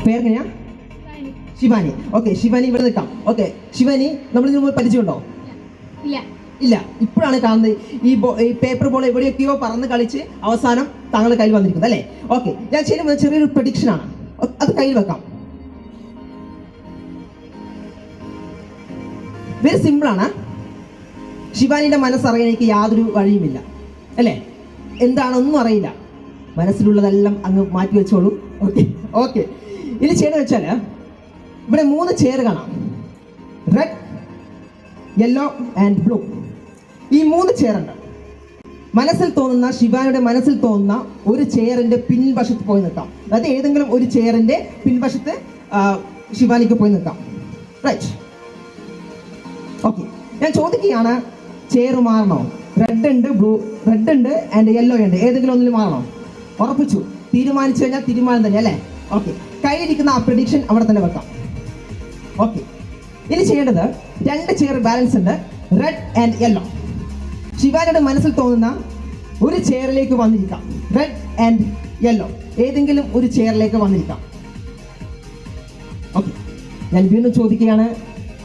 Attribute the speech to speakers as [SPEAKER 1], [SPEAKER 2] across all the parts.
[SPEAKER 1] പേരെങ്ങനെയാ? Shivani. Okay, Shivani ഇവിടെ നിൽക്കാം. Okay, Shivani നമ്മൾ ഇതിന് മുമ്പ് പരിചയമുണ്ടോ? ഇല്ല, ഇപ്പോഴാണ് കാണുന്നത്. ഈ പേപ്പർ ബോൾ എവിടെയൊക്കെയോ പറന്ന് കളിച്ച് അവസാനം താങ്കളുടെ കയ്യിൽ വന്നിരിക്കുന്നത് അല്ലേ? ഓക്കെ, ഞാൻ ചെയ്യുന്നത് ചെറിയൊരു പ്രഡിക്ഷൻ ആണ്, അത് കയ്യിൽ വെക്കാം. വെരി സിമ്പിൾ ആണ്. ശിവാനിയുടെ മനസ്സറിയാൻ എനിക്ക് യാതൊരു വഴിയുമില്ല അല്ലേ? എന്താണൊന്നും അറിയില്ല, മനസ്സിലുള്ളതെല്ലാം അങ്ങ് മാറ്റി വെച്ചോളൂ. ഓക്കെ ഓക്കെ, ഇനി ചെയ്യണമെന്ന് വെച്ചാൽ ഇവിടെ 3 ചെയർ കാണാം. Red, yellow and blue. ഈ 3 ചെയർ ഉണ്ട്. മനസ്സിൽ തോന്നുന്ന, ശിവാനിയുടെ മനസ്സിൽ തോന്നുന്ന ഒരു ചെയറിന്റെ പിൻവശത്ത് പോയി നിൽക്കാം. അതായത് ഏതെങ്കിലും ഒരു ചെയറിന്റെ പിൻവശത്ത് ശിവാനിക്ക് പോയി നിൽക്കാം. റൈറ്റ്. ഓക്കെ, ഞാൻ ചോദിക്കുകയാണ്, ചെയർ മാറണോ? റെഡ് ഉണ്ട്, റെഡ് ഉണ്ട് ആൻഡ് യെല്ലോ ഉണ്ട്, ഏതെങ്കിലും ഒന്നിൽ മാറണോ? ഉറപ്പിച്ചു, തീരുമാനിച്ചു കഴിഞ്ഞാൽ തീരുമാനം തന്നെ അല്ലേ? ഓക്കെ, കയ്യിലിരിക്കുന്ന ആ പ്രഡിക്ഷൻ അവിടെ തന്നെ വെക്കാം. ഓക്കെ, ഇനി ചെയ്യേണ്ടത് 2 ചെയർ ബാലൻസ് ഉണ്ട്, റെഡ് ആൻഡ് യെല്ലോ. ശിവാനിയുടെ മനസ്സിൽ തോന്നുന്ന ഒരു ചെയറിലേക്ക് വന്നിരിക്കാം. റെഡ് ആൻഡ് യെല്ലോ, ഏതെങ്കിലും ഒരു ചെയറിലേക്ക് വന്നിരിക്കാം. ഓക്കെ, ഞാൻ വീണ്ടും ചോദിക്കുകയാണ്,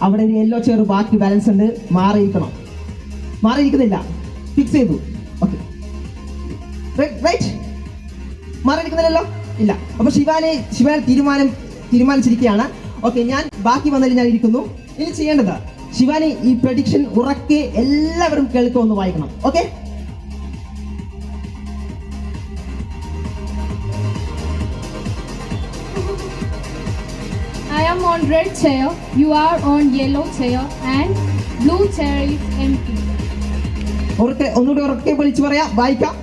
[SPEAKER 1] അവിടെ ഒരു യെല്ലോ ചെയർ ബാക്കി ബാലൻസ് ഉണ്ട്, മാറിയിരിക്കണം. മാറിയിരിക്കുന്നില്ല, ഫിക്സ് ചെയ്തു. ഓക്കെ, റൈറ്റ്, മാറിയിരിക്കുന്നില്ലല്ലോ, ഇല്ല. അപ്പൊ ശിവാനി തീരുമാനിച്ചിരിക്കുകയാണ്. ഓക്കെ, ഞാൻ ബാക്കി വന്നതിൽ ഞാൻ ഇരിക്കുന്നു. ഇനി ചെയ്യേണ്ടത്, ശിവാനി ഈ പ്രഡിക്ഷൻ ഉറക്കെ എല്ലാവരും കേൾക്കുമെന്ന് വായിക്കണം. Okay,
[SPEAKER 2] I am on red chair, you are on yellow chair and blue chair is empty.
[SPEAKER 1] ഒന്നുകൂടി ഉറക്കെ വിളിച്ചു പറയാം, വായിക്കാം.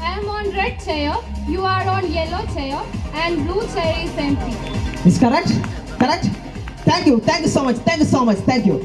[SPEAKER 2] I am on red chair, you are on yellow chair and blue chair is empty.
[SPEAKER 1] Is correct? Correct? Thank you so much. Thank you.